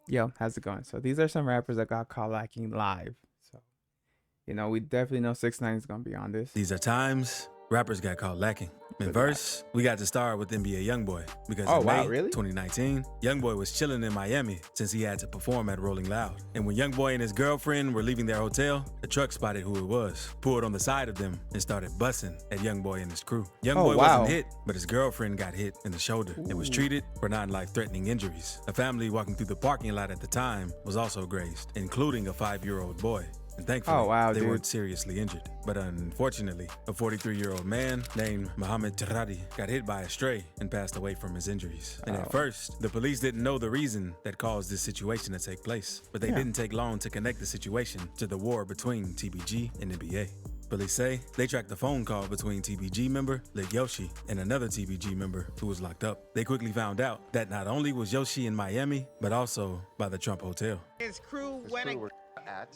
Yo, how's it going? So these are some rappers that got caught lacking live. So we definitely know 6ix9ine is gonna be on this. These are times rappers got caught lacking. In Look at that. verse, we got to start with NBA YoungBoy because Oh in wow, May really? 2019, YoungBoy was chilling in Miami since he had to perform at Rolling Loud. And when YoungBoy and his girlfriend were leaving their hotel, the truck spotted who it was, pulled on the side of them, and started bussing at YoungBoy and his crew. YoungBoy wow. wasn't hit, but his girlfriend got hit in the shoulder and was treated for non-life-threatening injuries. A family walking through the parking lot at the time was also grazed, including a 5-year-old boy. And thankfully, Oh, wow, they dude. weren't seriously injured. But unfortunately, a 43-year-old man named Mohammed Terradi got hit by a stray and passed away from his injuries. And at first, the police didn't know the reason that caused this situation to take place. But they didn't take long to connect the situation to the war between TBG and NBA. Police say they tracked a phone call between TBG member Lil Yoshi and another TBG member who was locked up. They quickly found out that not only was Yoshi in Miami, but also by the Trump Hotel. His crew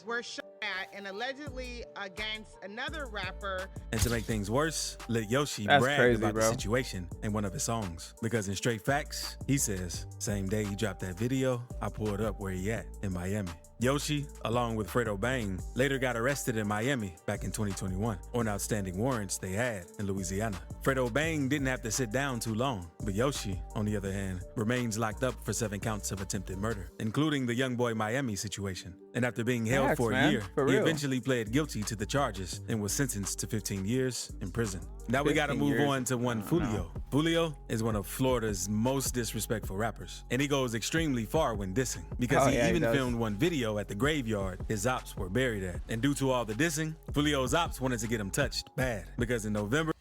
were shot at and allegedly against another rapper. And to make things worse, Lil Yoshi That's bragged crazy, about bro. the situation in one of his songs. Because in Straight Facts, he says, same day he dropped that video, I pulled up where he at in Miami. Yoshi, along with Fredo Bang, later got arrested in Miami back in 2021 on outstanding warrants they had in Louisiana. Fredo Bang didn't have to sit down too long, but Yoshi, on the other hand, remains locked up for 7 counts of attempted murder, including the YoungBoy Miami situation. And after being held Facts, for a man. year, For he real. eventually pled guilty to the charges and was sentenced to 15 years in prison. Now we gotta 15 move years? on to one Fulio. Fulio is one of Florida's most disrespectful rappers, and he goes extremely far when dissing, because Oh, he yeah, he even does. filmed one video at the graveyard his ops were buried at. And due to all the dissing, Fulio's ops wanted to get him touched bad, because in November,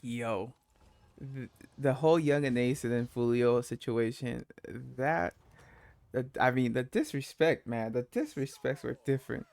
Yo, the whole Young and Ace and then Fulio situation. I mean, the disrespect, man. The disrespects were different.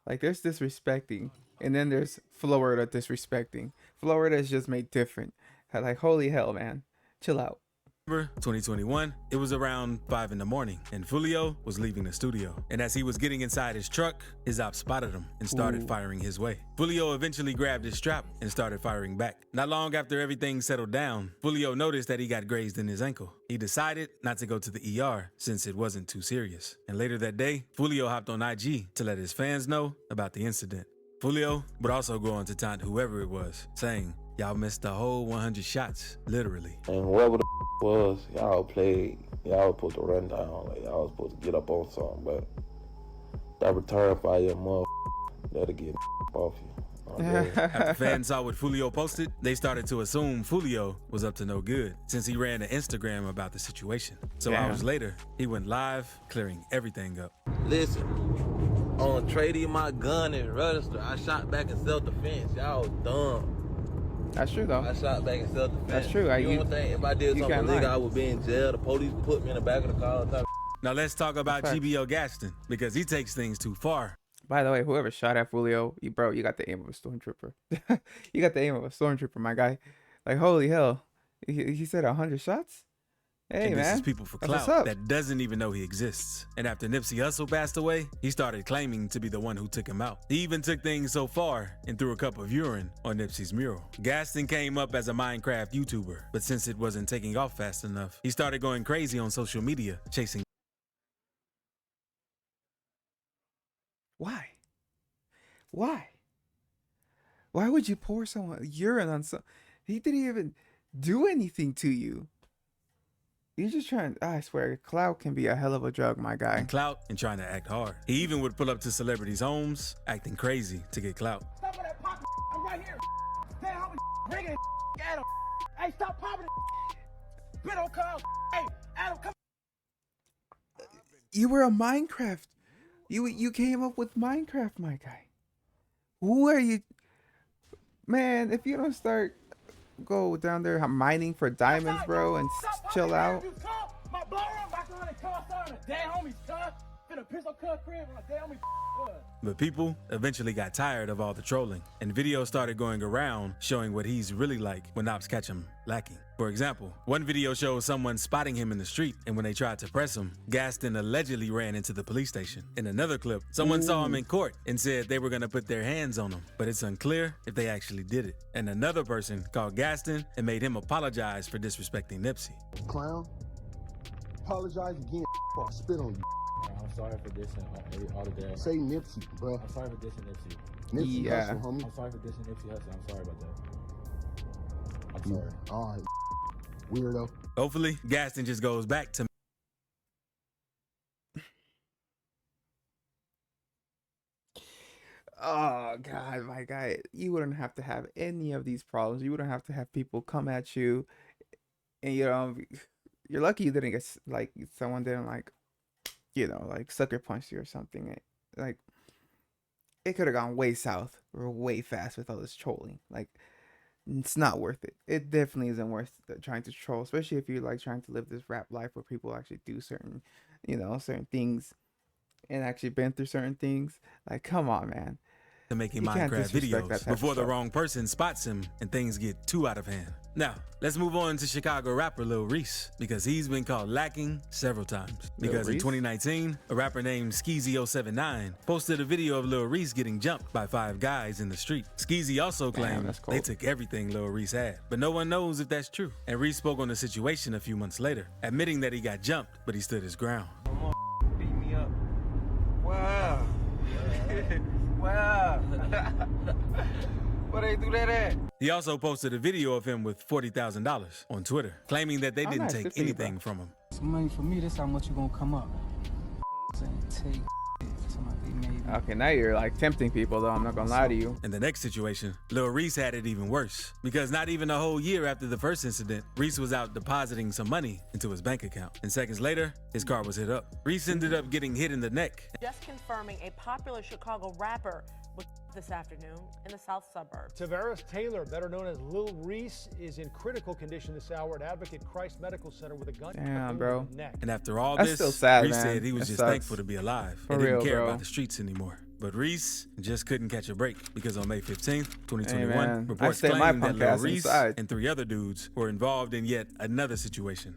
Like there's disrespecting, and then there's Florida disrespecting. Florida is just made different. Like holy hell, man. Chill out. 2021, it was around 5 in the morning, and Fulio was leaving the studio. And as he was getting inside his truck, his ops spotted him and started firing his way. Fulio eventually grabbed his strap and started firing back. Not long after everything settled down, Fulio noticed that he got grazed in his ankle. He decided not to go to the ER since it wasn't too serious. And later that day, Fulio hopped on IG to let his fans know about the incident. Fulio would also go on to taunt whoever it was, saying, "Y'all missed the whole 100 shots, literally." And whoever the was, y'all played, y'all was supposed to run down, like y'all was supposed to get up on something, but that return fire, that'll get off you. Okay? After fans saw what Fulio posted, they started to assume Fulio was up to no good, since he ran an Instagram about the situation. So Damn. hours later, he went live, clearing everything up. Listen, on trading my gun and register, I shot back in self-defense. Y'all dumb. That's true though. I shot back in self-defense. That's true. You know what I'm saying? If I did you something can't illegal, lie. I would be in jail. The police put me in the back of the car. Type. Now let's talk about Facts. GBO Gaston, because he takes things too far. By the way, whoever shot at Fulio, you got the aim of a stormtrooper. You got the aim of a stormtrooper, my guy. Like holy hell, he said 100 shots. Hey And this man, is people for that's what's clout up. that doesn't even know he exists. And after Nipsey Hussle passed away, he started claiming to be the one who took him out. He even took things so far and threw a cup of urine on Nipsey's mural. Gaston came up as a Minecraft YouTuber, but since it wasn't taking off fast enough, he started going crazy on social media, chasing. Why? Why? Why would you pour someone urine on some? He didn't even do anything to you. You're just trying. I swear, clout can be a hell of a drug, my guy. And clout and trying to act hard. He even would pull up to celebrities' homes, acting crazy to get clout. Stop with that popping. I'm right here. Damn, how bringing Adam. Hey, stop popping. Bit on call. Hey, Adam, come. You were a Minecraft. You came up with Minecraft, my guy. Who are you, man? If you don't go down there mining for diamonds, bro, and chill out. My blower, I'm back on the car, starting a dead homie, son. Finna piss on cut crib on a dead homie. But people eventually got tired of all the trolling, and videos started going around showing what he's really like when ops catch him lacking. For example, one video shows someone spotting him in the street, and when they tried to press him, Gaston allegedly ran into the police station. In another clip, someone saw him in court and said they were gonna put their hands on him, but it's unclear if they actually did it. And another person called Gaston and made him apologize for disrespecting Nipsey. Clown. apologize again, I'll spit on you. I'm sorry for dissing all the day. Say Nipsey, bro. I'm sorry for dissing Nipsey. Nipsey Yeah. Hussle, homie. I'm sorry for dissing Nipsey Hussle. I'm sorry about that. I'm sorry. All right, weirdo. Hopefully, Gaston just goes back to Oh God, my guy, you wouldn't have to have any of these problems. You wouldn't have to have people come at you, and you're lucky you didn't get like someone didn't like, like sucker punch you or something. Like it could have gone way south or way fast with all this trolling. Like it's not worth it. It definitely isn't worth trying to troll, especially if you're like trying to live this rap life where people actually do certain, certain things, and actually been through certain things. Like, come on, man. making You can't Minecraft disrespect that videos type of before the stuff. wrong person spots him and things get too out of hand. Now, let's move on to Chicago rapper Lil Reese, because he's been caught lacking several times. Lil Because in Reese? 2019, a rapper named Skeezy079 posted a video of Lil Reese getting jumped by 5 guys in the street. Skeezy also Damn, claimed that's they cold. took everything Lil Reese had, but no one knows if that's true. And Reese spoke on the situation a few months later, admitting that he got jumped, but he stood his ground. Beat me up. Wow. Wow. Where they do that at? He also posted a video of him with $40,000 on Twitter, claiming that they Oh, didn't nice. take Good for you, anything bro. from him. Some money for me, that's how much you gonna come up. Take somebody maybe. Okay, now you're like tempting people, though. I'm not gonna lie to you. In the next situation, Lil Reese had it even worse, because not even a whole year after the first incident, Reese was out depositing some money into his bank account. And seconds later, his car was hit up. Reese ended up getting hit in the neck. Just confirming a popular Chicago rapper was this afternoon in the south suburbs. Tavares Taylor, better known as Lil Reese, is in critical condition this hour at Advocate Christ Medical Center with a gun to Damn, the bro. neck. And after all That's this, still sad, Reese man. said he was That just sucks. thankful to be alive For and didn't real, care bro. about the streets anymore. But Reese just couldn't catch a break, because on May 15th, 2021, Hey, man. I reports stay my claimed that punk Lil ass Reese inside. and 3 other dudes were involved in yet another situation.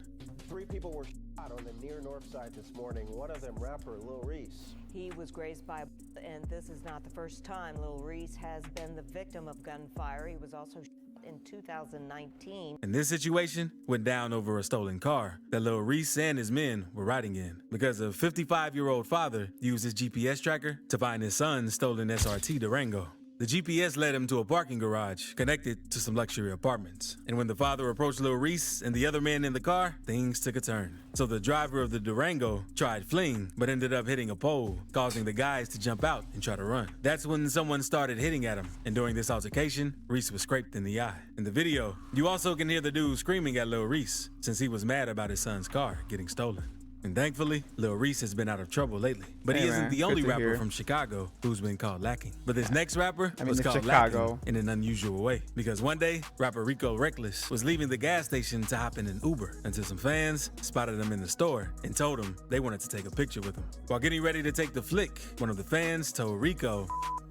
3 people were shot on the near north side this morning. One of them rapper Lil Reese. He was grazed by, and this is not the first time Lil Reese has been the victim of gunfire. He was also shot in 2019. And this situation went down over a stolen car that Lil Reese and his men were riding in, because a 55-year-old father used his GPS tracker to find his son's stolen SRT Durango. The GPS led him to a parking garage connected to some luxury apartments. And when the father approached Lil Reese and the other man in the car, things took a turn. So the driver of the Durango tried fleeing, but ended up hitting a pole, causing the guys to jump out and try to run. That's when someone started hitting at him. And during this altercation, Reese was scraped in the eye. In the video, you also can hear the dude screaming at Lil Reese, since he was mad about his son's car getting stolen. And thankfully, Lil Reese has been out of trouble lately. But he Hey, isn't man, the good only to rapper hear. from Chicago who's been caught lacking. But this next rapper I mean, was it's caught Chicago. lacking in an unusual way. Because one day, rapper Rico Reckless was leaving the gas station to hop in an Uber until some fans spotted him in the store and told him they wanted to take a picture with him. While getting ready to take the flick, one of the fans told Rico,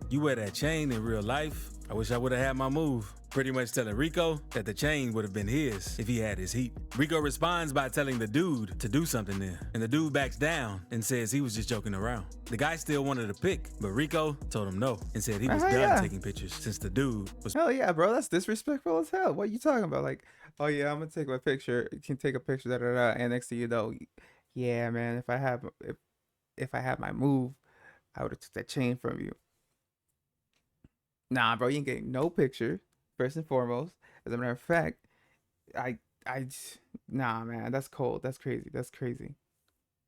"You wear that chain in real life? I wish I would have had my move." Pretty much telling Rico that the chain would have been his if he had his heat. Rico responds by telling the dude to do something there, and the dude backs down and says he was just joking around. The guy still wanted a pic, but Rico told him no and said he was done Yeah. taking pictures since the dude was. Hell yeah, bro. That's disrespectful as hell. What are you talking about? Like, oh yeah, I'm gonna take my picture. You can take a picture, da da da. And next to you though, yeah, man. If I had my move, I would have took that chain from you. Nah, bro, you ain't getting no picture. First and foremost, as a matter of fact, nah, man, that's cold. That's crazy. That's crazy.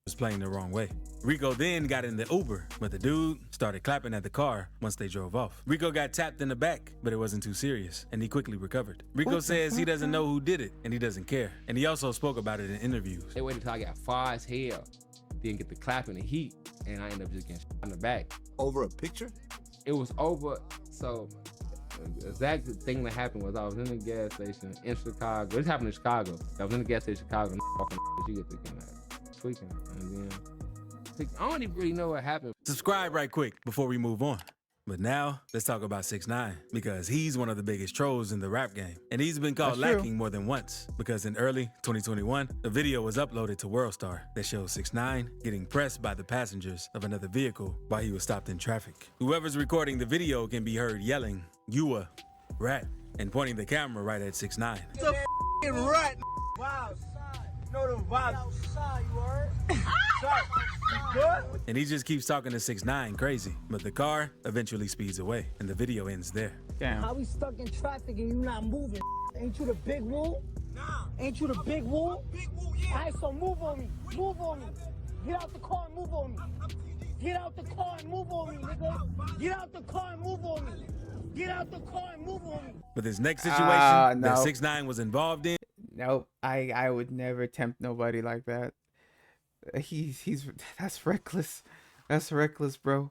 Was playing the wrong way. Rico then got in the Uber, but the dude started clapping at the car once they drove off. Rico got tapped in the back, but it wasn't too serious, and he quickly recovered. Rico What the says he fuck, doesn't know who did it, and he doesn't care. And he also spoke about it in interviews. They waited till I got far as hell, didn't get the clap in the heat, and I ended up just getting shot in the back. Over a picture? It was over, so the exact thing that happened was I was in the gas station in Chicago. This happened in Chicago. I was in the gas station in Chicago, and walking you get thinking that tweaking, and then I don't even really know what happened. Subscribe right quick before we move on. But now, let's talk about 6ix9ine, because he's one of the biggest trolls in the rap game. And he's been caught That's true. lacking more than once, because in early 2021, a video was uploaded to WorldStar that shows 6ix9ine getting pressed by the passengers of another vehicle while he was stopped in traffic. Whoever's recording the video can be heard yelling, "You a rat," and pointing the camera right at 6ix9ine. It's a f***ing rat. Wow. know them vibes. Outside, you heard? You good? And he just keeps talking to 6ix9ine crazy. But the car eventually speeds away, and the video ends there. Damn. How we stuck in traffic and you not moving? Ain't you the big woo? Nah. Ain't you the big woo? Big woo, yeah. All right, so move on me. Move on me. Get out the car and move on me. Get out the car and move on me, nigga. Get out the car and move on me. Get out the car and move on me. But this next situation no. that 6ix9ine was involved in. Nope. I would never tempt nobody like that. He's that's reckless. That's reckless, bro.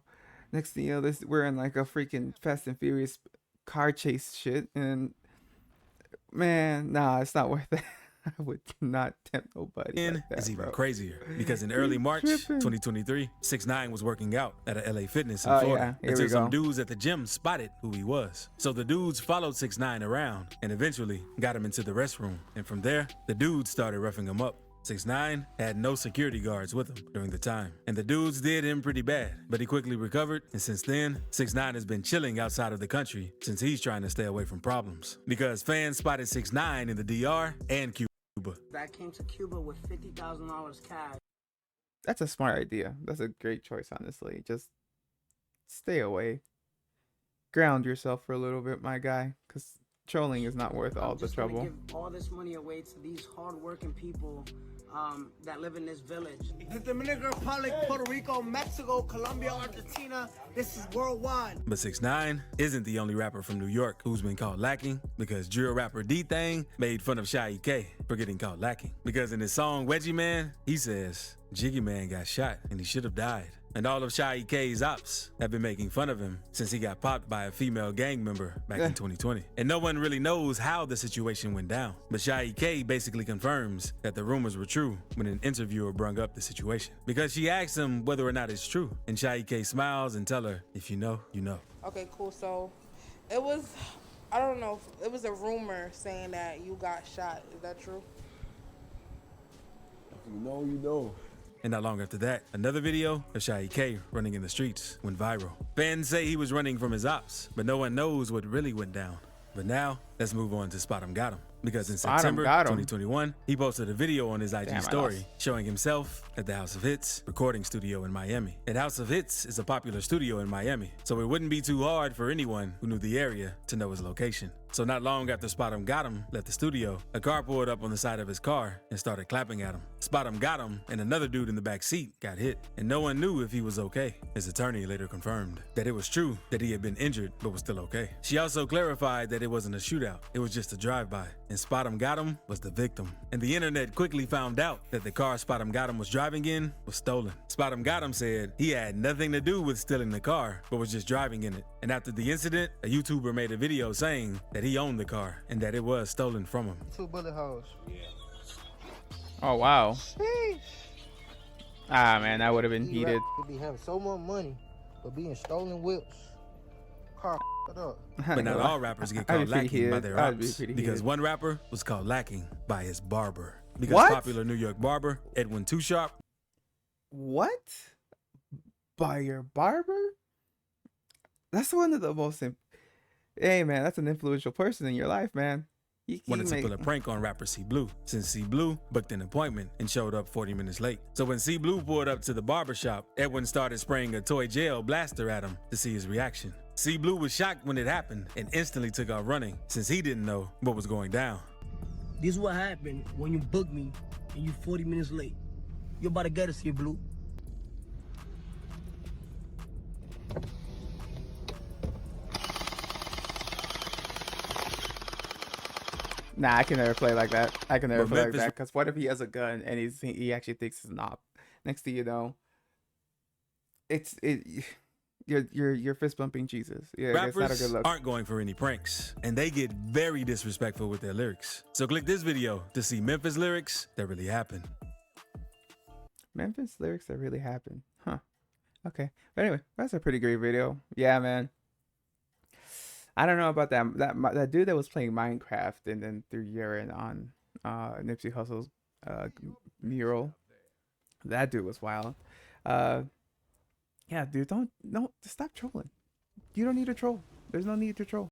Next thing you know, we're in like a freaking Fast and Furious car chase shit, and man, nah, it's not worth it. I would not tempt nobody like that, is even bro. crazier because in early March 2023, 6ix9ine was working out at a LA Fitness in Florida until some dudes at the gym spotted who he was. So the dudes followed 6ix9ine around and eventually got him into the restroom. And from there, the dudes started roughing him up. 6ix9ine had no security guards with him during the time, and the dudes did him pretty bad, but he quickly recovered, and since then, 6ix9ine has been chilling outside of the country since he's trying to stay away from problems. Because fans spotted 6ix9ine in the DR and Cuba. I came to Cuba with $50,000 cash. That's a smart idea. That's a great choice, honestly. Just stay away. Ground yourself for a little bit, my guy, because trolling is not worth all the trouble. Give all this money away to these hard-working people that live in this village. The Dominican Republic, Puerto Rico, Mexico, Colombia, Argentina, this is worldwide. But 6ix9ine isn't the only rapper from New York who's been caught lacking, because drill rapper D-Thang made fun of Shy E.K. for getting caught lacking. Because in his song Wedgie Man, he says, Jiggy Man got shot and he should have died. And all of Shy E.K.'s ops have been making fun of him since he got popped by a female gang member back in 2020. And no one really knows how the situation went down. But Shy E.K. basically confirms that the rumors were true when an interviewer brung up the situation. Because she asked him whether or not it's true. And Shy E.K. smiles and tell her, if you know, you know. Okay, cool. So it was, I don't know, it was a rumor saying that you got shot. Is that true? If you know, you know. And not long after that, another video of Shy E.K. running in the streets went viral. Fans say he was running from his ops, but no one knows what really went down. But now, let's move on to Spot 'em Got 'em. Because in September 2021, he posted a video on his IG story showing himself at the House of Hits recording studio in Miami. And House of Hits is a popular studio in Miami, so it wouldn't be too hard for anyone who knew the area to know his location. So not long after Spot 'em Got 'em left the studio, a car pulled up on the side of his car and started clapping at him. Spot 'em Got 'em and another dude in the back seat got hit, and no one knew if he was okay. His attorney later confirmed that it was true that he had been injured but was still okay. She also clarified that it wasn't a shootout, it was just a drive-by, and Spot 'em Got 'em was the victim. And the internet quickly found out that the car Spot 'em Got 'em was driving in was stolen. Spot 'em Got 'em said he had nothing to do with stealing the car, but was just driving in it. And after the incident, a YouTuber made a video saying that he owned the car and that it was stolen from him. 2 bullet holes. Yeah. Oh wow. Sheesh. Ah man, that would have been heated. Could be having so much money, but being stolen whips. Car up. But not all rappers get caught lacking by their ops, because one rapper was caught lacking by his barber. Because popular New York barber Edwin Too Sharp. What? By your barber? That's one of the most. Hey man, that's an influential person in your life, man. Wanted to pull a prank on rapper C Blue, since C Blue booked an appointment and showed up 40 minutes late. So when C Blue pulled up to the barbershop, Edwin started spraying a toy jail blaster at him to see his reaction. C Blue was shocked when it happened and instantly took off running, since he didn't know what was going down. This is what happened when you book me and you 40 minutes late. You're about to get us here, Blue. Nah, I can never play like that. I can never play like that, because what if he has a gun and he actually thinks it's an op? Next thing you know, you're fist bumping Jesus. Yeah, rappers it's not a good look. Aren't going for any pranks, and they get very disrespectful with their lyrics. So click this video to see Memphis lyrics that really happen. Memphis lyrics that really happen, huh? Okay, but anyway, that's a pretty great video. Yeah, man. I don't know about that dude that was playing Minecraft and then threw urine on Nipsey Hussle's mural. That dude was wild. Yeah, dude, don't stop trolling. You don't need to troll. There's no need to troll.